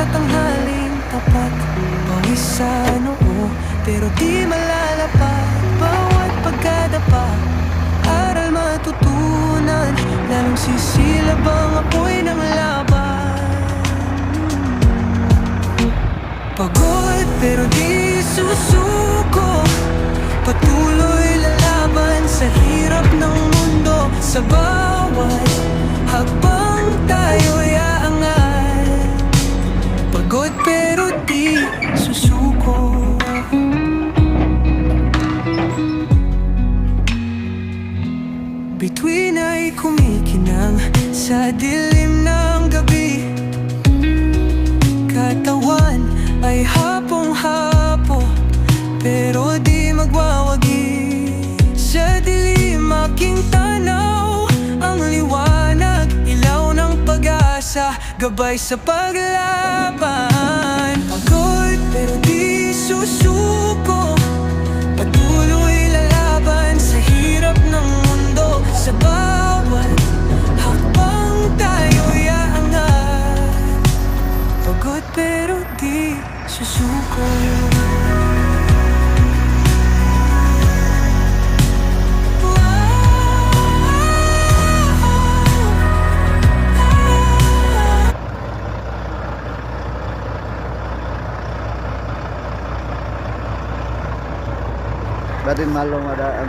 sa tanghaling tapat. Pawis sa noo, pero di malalapat. Bawat pagkadapa, aral matutunan, lalong sisilab ang apoy ng laban. Pagod pero di susuko, patuloy lalaban sa hirap ng mundo. Sa bawat hakbang tayo'y aangat. Pagod pero di susuko. Bituin ay kumikinang sa dilim ng gabi. Katawan ay hapong-hapo, pero di magwawagi. Sa dilim aking tanaw, ang liwanag, ilaw ng pag-asa, gabay sa paglaban. Pagod pero di susuko, patuloy lalaban sa hirap ng mundo. Sa bawat hakbang tayo'y aangat. Pagod pero di susuko. Batin malong ada